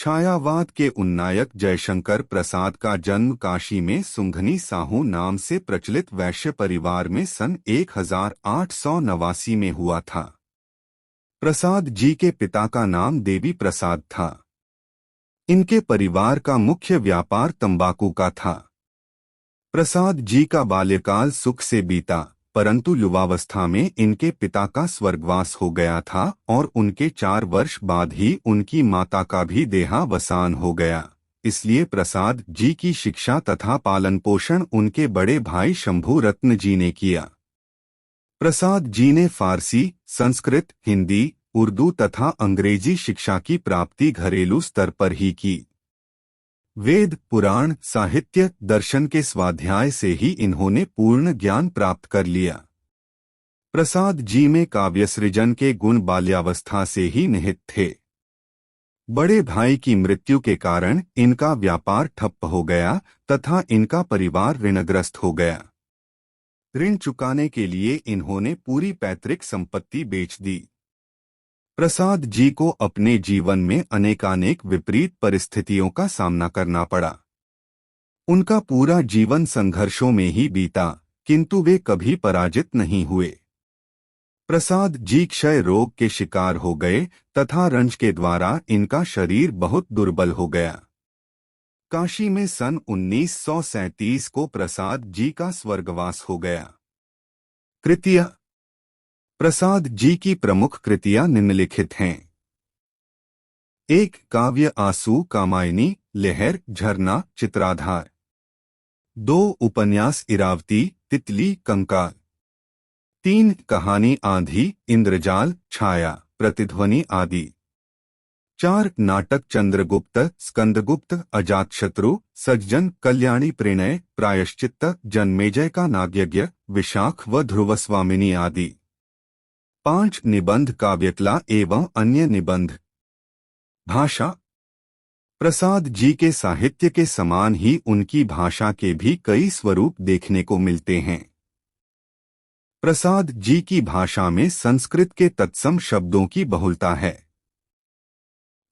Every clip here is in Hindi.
छायावाद के उन्नायक जयशंकर प्रसाद का जन्म काशी में सुंघनी साहू नाम से प्रचलित वैश्य परिवार में सन 1889 में हुआ था। प्रसाद जी के पिता का नाम देवी प्रसाद था। इनके परिवार का मुख्य व्यापार तंबाकू का था। प्रसाद जी का बाल्यकाल सुख से बीता, परंतु युवावस्था में इनके पिता का स्वर्गवास हो गया था और उनके 4 वर्ष बाद ही उनकी माता का भी देहावसान हो गया। इसलिए प्रसाद जी की शिक्षा तथा पालन पोषण उनके बड़े भाई शंभू रत्न जी ने किया। प्रसाद जी ने फारसी, संस्कृत, हिंदी, उर्दू तथा अंग्रेजी शिक्षा की प्राप्ति घरेलू स्तर पर ही की। वेद, पुराण, साहित्य, दर्शन के स्वाध्याय से ही इन्होंने पूर्ण ज्ञान प्राप्त कर लिया। प्रसाद जी में काव्य सृजन के गुण बाल्यावस्था से ही निहित थे। बड़े भाई की मृत्यु के कारण इनका व्यापार ठप्प हो गया तथा इनका परिवार ऋणग्रस्त हो गया। ऋण चुकाने के लिए इन्होंने पूरी पैतृक संपत्ति बेच दी। प्रसाद जी को अपने जीवन में अनेकानेक विपरीत परिस्थितियों का सामना करना पड़ा। उनका पूरा जीवन संघर्षों में ही बीता, किंतु वे कभी पराजित नहीं हुए। प्रसाद जी क्षय रोग के शिकार हो गए तथा रंज के द्वारा इनका शरीर बहुत दुर्बल हो गया। काशी में सन 1937 को प्रसाद जी का स्वर्गवास हो गया। कृतियां। प्रसाद जी की प्रमुख कृतियां निम्नलिखित हैं। 1. काव्य आंसू कामायनी, लहर, झरना, चित्राधार। 2. उपन्यास इरावती, तितली, कंकाल। 3. कहानी आंधी, इंद्रजाल, छाया, प्रतिध्वनि आदि। 4. नाटक चंद्रगुप्त, स्कंदगुप्त, अजातशत्रु, सज्जन, कल्याणी प्रणय, प्रायश्चित्त, जन्मेजय का नागयज्ञ, विशाख व ध्रुवस्वामिनी आदि। 5. निबंध काव्यकला एवं अन्य निबंध। भाषा। प्रसाद जी के साहित्य के समान ही उनकी भाषा के भी कई स्वरूप देखने को मिलते हैं। प्रसाद जी की भाषा में संस्कृत के तत्सम शब्दों की बहुलता है।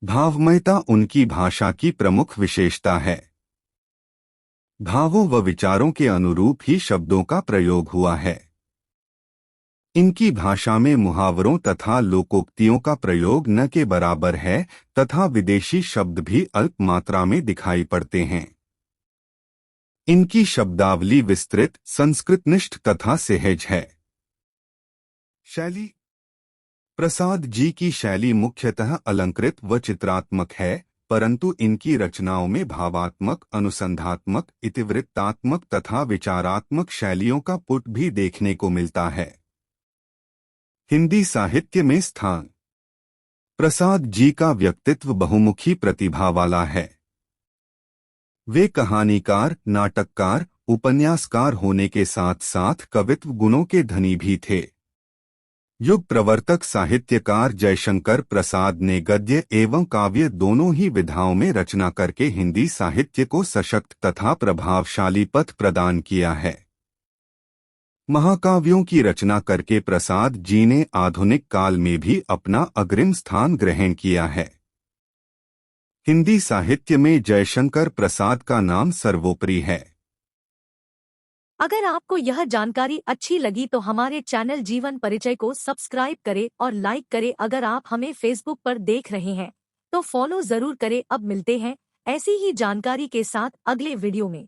भावमयता उनकी भाषा की प्रमुख विशेषता है। भावों व विचारों के अनुरूप ही शब्दों का प्रयोग हुआ है। इनकी भाषा में मुहावरों तथा लोकोक्तियों का प्रयोग न के बराबर है तथा विदेशी शब्द भी अल्प मात्रा में दिखाई पड़ते हैं। इनकी शब्दावली विस्तृत, संस्कृतनिष्ठ तथा सहज है। शैली। प्रसाद जी की शैली मुख्यतः अलंकृत व चित्रात्मक है, परंतु इनकी रचनाओं में भावात्मक, अनुसंधात्मक, इतिवृत्तात्मक तथा विचारात्मक शैलियों का पुट भी देखने को मिलता है। हिंदी साहित्य में स्थान। प्रसाद जी का व्यक्तित्व बहुमुखी प्रतिभा वाला है। वे कहानीकार, नाटककार, उपन्यासकार होने के साथ साथ कवित्व गुणों के धनी भी थे। युग प्रवर्तक साहित्यकार जयशंकर प्रसाद ने गद्य एवं काव्य दोनों ही विधाओं में रचना करके हिंदी साहित्य को सशक्त तथा प्रभावशाली पथ प्रदान किया है। महाकाव्यों की रचना करके प्रसाद जी ने आधुनिक काल में भी अपना अग्रिम स्थान ग्रहण किया है। हिंदी साहित्य में जयशंकर प्रसाद का नाम सर्वोपरि है। अगर आपको यह जानकारी अच्छी लगी तो हमारे चैनल जीवन परिचय को सब्सक्राइब करें और लाइक करें। अगर आप हमें फेसबुक पर देख रहे हैं तो फॉलो जरूर करें। अब मिलते हैं ऐसी ही जानकारी के साथ अगले वीडियो में।